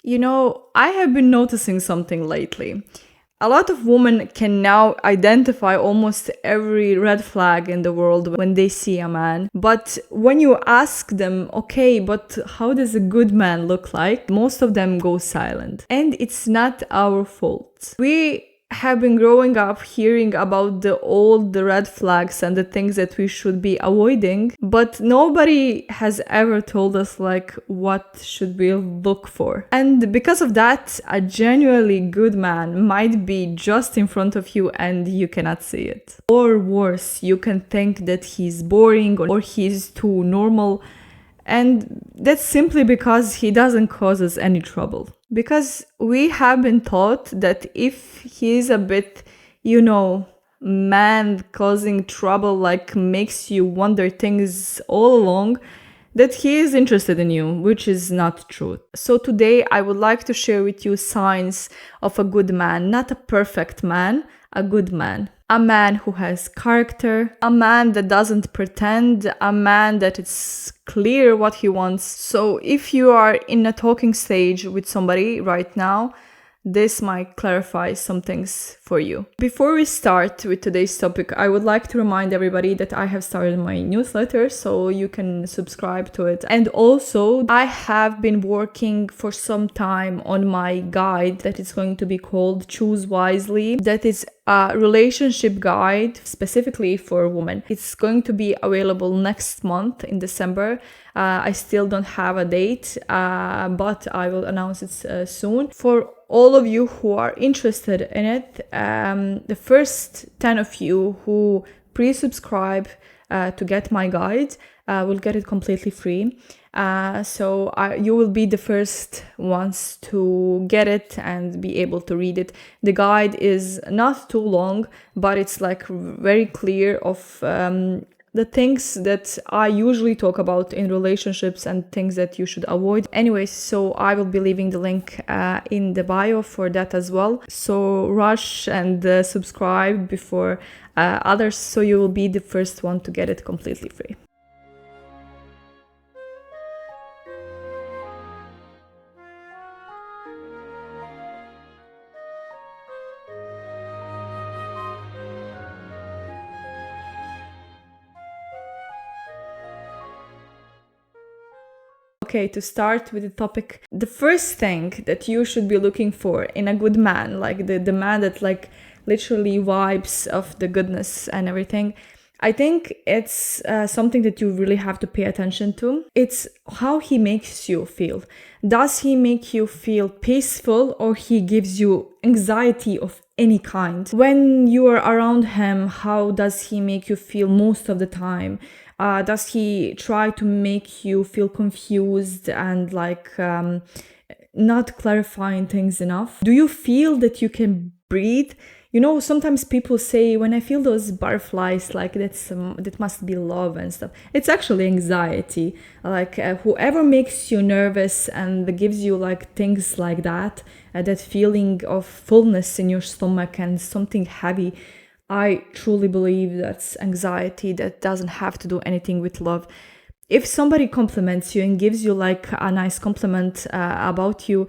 I have been noticing something lately. A lot of women can now identify almost every red flag in the world when they see a man. But when you ask them, okay, but how does a good man look like? Most of them go silent. And it's not our fault. We have been growing up hearing about the red flags and the things that we should be avoiding, but nobody has ever told us like what should we look for. And because of that, a genuinely good man might be just in front of you and you cannot see it. Or worse, you can think that he's boring or he's too normal, and that's simply because he doesn't cause us any trouble. Because we have been taught that if he is a bit, man causing trouble, like makes you wonder things all along, that he is interested in you, which is not true. So today I would like to share with you signs of a good man, not a perfect man, a good man. A man who has character, a man that doesn't pretend, a man that it's clear what he wants. So if you are in a talking stage with somebody right now, this might clarify some things for you. Before we start with today's topic, I would like to remind everybody that I have started my newsletter, so you can subscribe to it. And also, I have been working for some time on my guide that is going to be called Choose Wisely. That is a relationship guide specifically for women. It's going to be available next month in December. I still don't have a date, but I will announce it soon. For all of you who are interested in it, the first 10 of you who pre-subscribe to get my guide will get it completely free. So you will be the first ones to get it and be able to read it. The guide is not too long, but it's like very clear of the things that I usually talk about in relationships and things that you should avoid. Anyways, so I will be leaving the link in the bio for that as well. So rush and subscribe before others, so you will be the first one to get it completely free. Okay, to start with the topic, the first thing that you should be looking for in a good man, like the man that like literally vibes of the goodness and everything, I think it's something that you really have to pay attention to. It's how he makes you feel. Does he make you feel peaceful, or he gives you anxiety of any kind? When you are around him, how does he make you feel most of the time? Does he try to make you feel confused and like not clarifying things enough? Do you feel that you can breathe? Sometimes people say, when I feel those butterflies, like that must be love and stuff. It's actually anxiety. Like whoever makes you nervous and gives you like things like that, that feeling of fullness in your stomach and something heavy, I truly believe that's anxiety that doesn't have to do anything with love. If somebody compliments you and gives you like a nice compliment about you,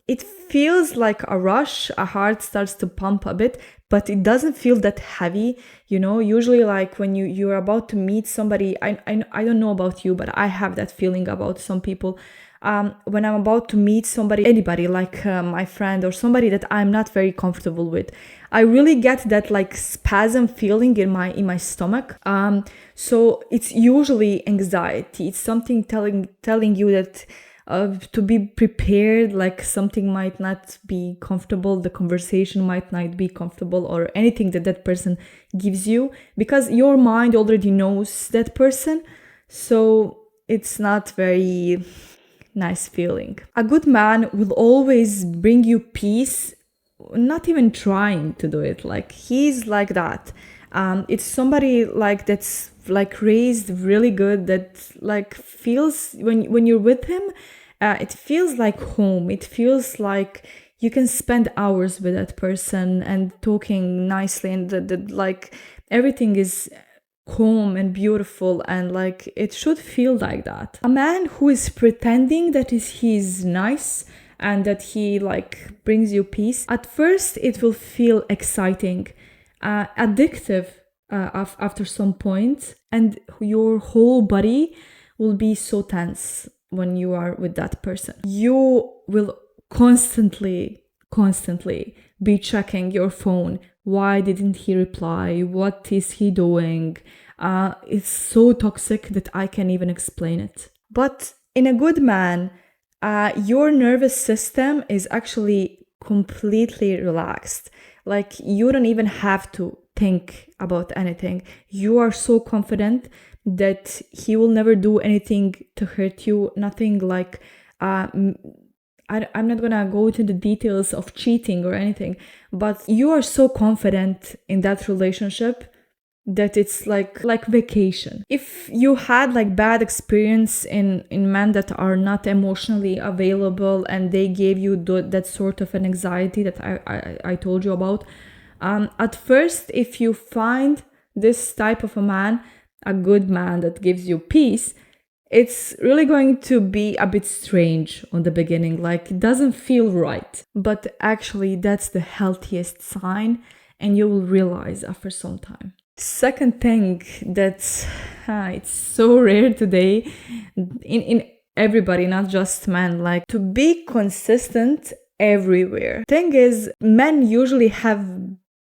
it feels like a rush, a heart starts to pump a bit, but it doesn't feel that heavy. Usually like when you're about to meet somebody, I don't know about you, but I have that feeling about some people. When I'm about to meet somebody, anybody like my friend or somebody that I'm not very comfortable with, I really get that like spasm feeling in my stomach. So it's usually anxiety. It's something telling you that to be prepared, like something might not be comfortable, the conversation might not be comfortable, or anything that person gives you, because your mind already knows that person. So it's not very nice feeling. A good man will always bring you peace, not even trying to do it. Like he's like that. It's somebody like that's like raised really good, that like feels when you're with him, it feels like home. It feels like you can spend hours with that person and talking nicely, and like everything is calm and beautiful, and like it should feel like that. A man who is pretending that he's nice and that he like brings you peace, at first it will feel exciting, addictive after some point, and your whole body will be so tense when you are with that person. You will constantly be checking your phone. Why didn't he reply? What is he doing? It's so toxic that I can't even explain it. But in a good man, your nervous system is actually completely relaxed. Like, you don't even have to think about anything. You are so confident that he will never do anything to hurt you. Nothing like, I'm not gonna go into the details of cheating or anything, but you are so confident in that relationship that it's like vacation. If you had like bad experience in men that are not emotionally available and they gave you that sort of an anxiety that I told you about, at first, if you find this type of a man, a good man that gives you peace, it's really going to be a bit strange on the beginning, like it doesn't feel right. But actually, that's the healthiest sign, and you will realize after some time. Second thing that's it's so rare today in everybody, not just men, like to be consistent everywhere. Thing is, men usually have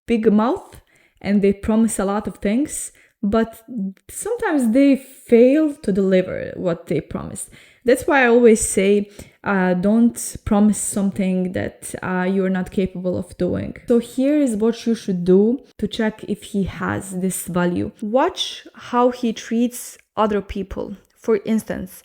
big mouth and they promise a lot of things, but sometimes they fail to deliver what they promised. That's why I always say, don't promise something that you're not capable of doing. So here is what you should do to check if he has this value. Watch how he treats other people. For instance,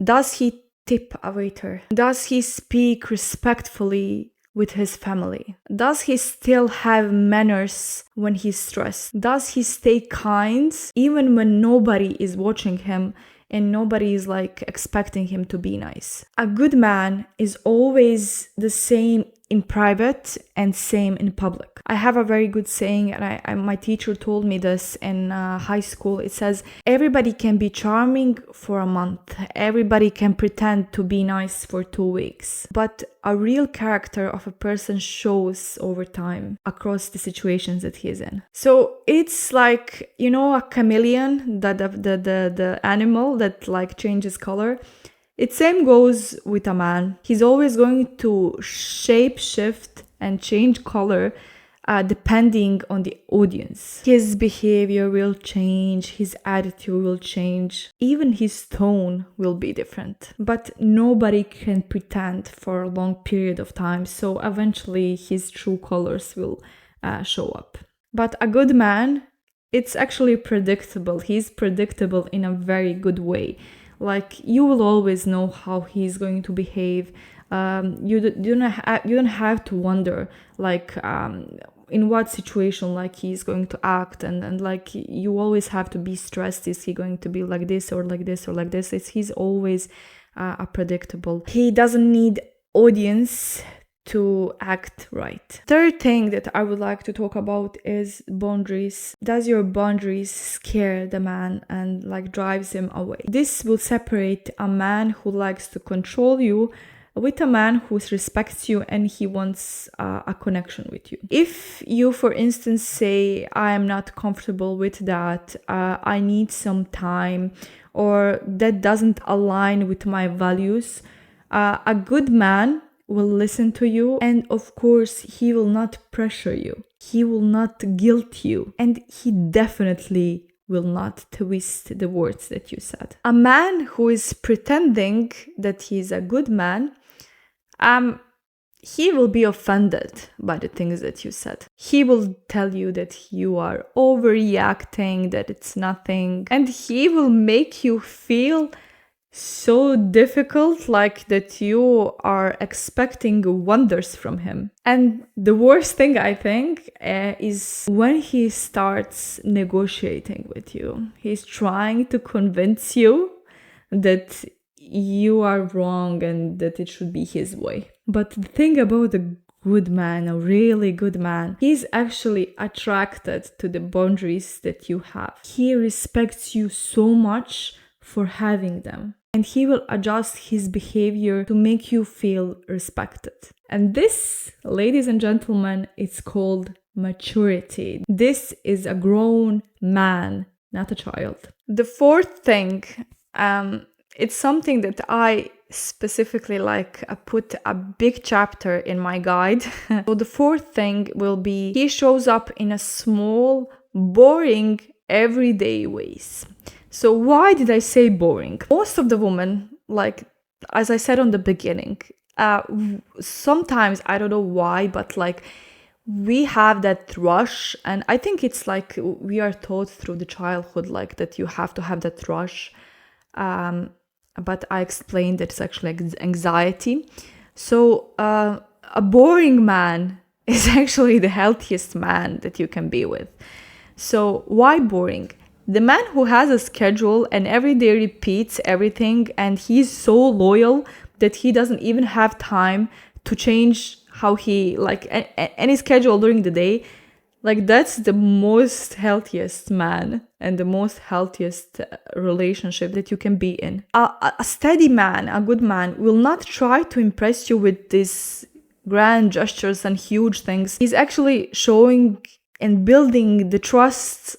does he tip a waiter? Does he speak respectfully with his family? Does he still have manners when he's stressed? Does he stay kind even when nobody is watching him and nobody is like expecting him to be nice? A good man is always the same in private and same in public. I have a very good saying, and my teacher told me this in high school. It says, everybody can be charming for a month. Everybody can pretend to be nice for 2 weeks. But a real character of a person shows over time across the situations that he is in. So it's like, you know, a chameleon, the animal that like changes color. It same goes with a man. He's always going to shape shift and change color depending on the audience. His behavior will change, his attitude will change, even his tone will be different. But nobody can pretend for a long period of time, so eventually his true colors will show up. But a good man, it's actually predictable. He's predictable in a very good way. Like, you will always know how he's going to behave. You don't have to wonder like in what situation like he's going to act, and like you always have to be stressed. Is he going to be like this or like this or like this? He's always predictable. He doesn't need audience to act right. Third thing that I would like to talk about is boundaries. Does your boundaries scare the man and like drives him away? This will separate a man who likes to control you with a man who respects you and he wants a connection with you. If you, for instance, say, I am not comfortable with that, I need some time, or that doesn't align with my values, a good man will listen to you, and of course he will not pressure you, he will not guilt you, and he definitely will not twist the words that you said. A man who is pretending that he's a good man, he will be offended by the things that you said. He will tell you that you are overreacting, that it's nothing, and he will make you feel so difficult, like that you are expecting wonders from him. And the worst thing, I think, is when he starts negotiating with you. He's trying to convince you that you are wrong and that it should be his way. But the thing about a good man, a really good man, he's actually attracted to the boundaries that you have. He respects you so much for having them. and he will adjust his behavior to make you feel respected. And this, ladies and gentlemen, it's called maturity. This is a grown man, not a child. The fourth thing, it's something that I specifically put a big chapter in my guide. So the fourth thing will be, he shows up in a small, boring, everyday ways. So why did I say boring? Most of the women, as I said on the beginning, sometimes, I don't know why, but we have that rush, and I think it's we are taught through the childhood that you have to have that rush, but I explained that it's actually anxiety. So a boring man is actually the healthiest man that you can be with. So why boring? The man who has a schedule and every day repeats everything, and he's so loyal that he doesn't even have time to change how he any schedule during the day, that's the most healthiest man and the most healthiest relationship that you can be in. A steady man, a good man, will not try to impress you with these grand gestures and huge things. He's actually showing and building the trust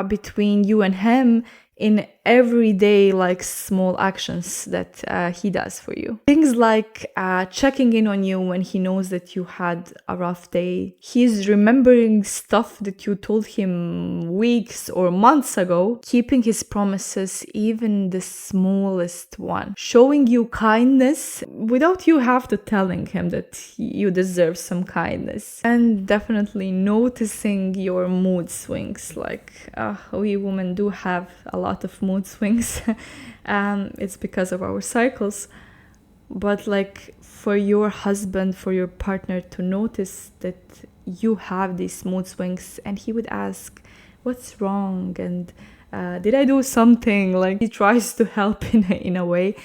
between you and him in everyday small actions that he does for you. Things like checking in on you when he knows that you had a rough day. He's remembering stuff that you told him weeks or months ago, keeping his promises, even the smallest one, showing you kindness without you have to telling him that you deserve some kindness, and definitely noticing your mood swings. We women do have a lot of mood swings. It's because of our cycles, but for your husband, for your partner to notice that you have these mood swings, and he would ask, what's wrong, and did I do something? He tries to help in a way.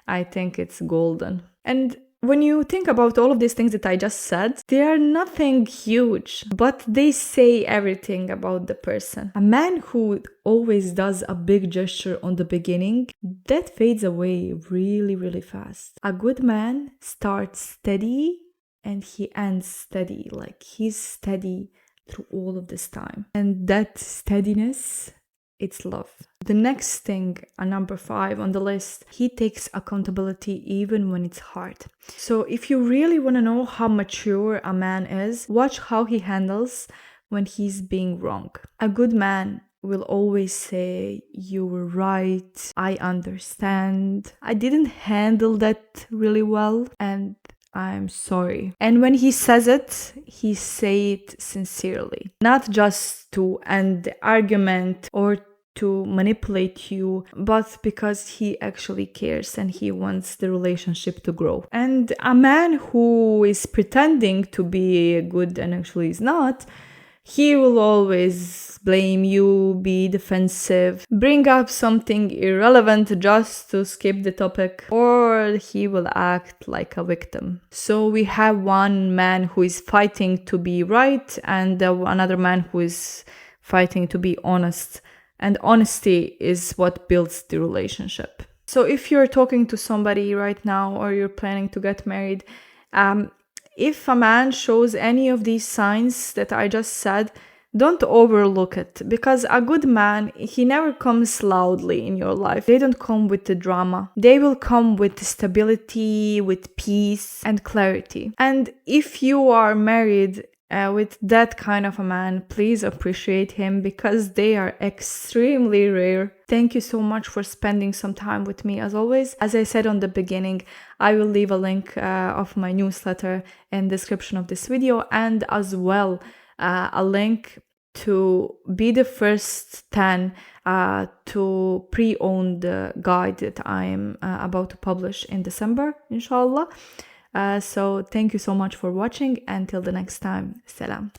I think it's golden. And when you think about all of these things that I just said, they are nothing huge, but they say everything about the person. A man who always does a big gesture on the beginning, that fades away really, really fast. A good man starts steady and he ends steady. He's steady through all of this time. And that steadiness, it's love. The next thing, number 5 on the list, he takes accountability even when it's hard. So if you really want to know how mature a man is, watch how he handles when he's being wrong. A good man will always say, you were right, I understand, I didn't handle that really well, and I'm sorry. And when he says it, he say it sincerely, not just to end the argument or to manipulate you, but because he actually cares and he wants the relationship to grow. And a man who is pretending to be good and actually is not, he will always blame you, be defensive, bring up something irrelevant just to skip the topic, or he will act like a victim. So we have one man who is fighting to be right and another man who is fighting to be honest. And honesty is what builds the relationship. So if you're talking to somebody right now or you're planning to get married, if a man shows any of these signs that I just said, don't overlook it, because a good man, he never comes loudly in your life. They don't come with the drama. They will come with stability, with peace and clarity. And if you are married with that kind of a man, please appreciate him, because they are extremely rare. Thank you so much for spending some time with me as always. As I said on the beginning, I will leave a link of my newsletter in the description of this video, and as well a link to be the first 10 to pre-own the guide that I am about to publish in December, inshallah. So thank you so much for watching. Until the next time, salam.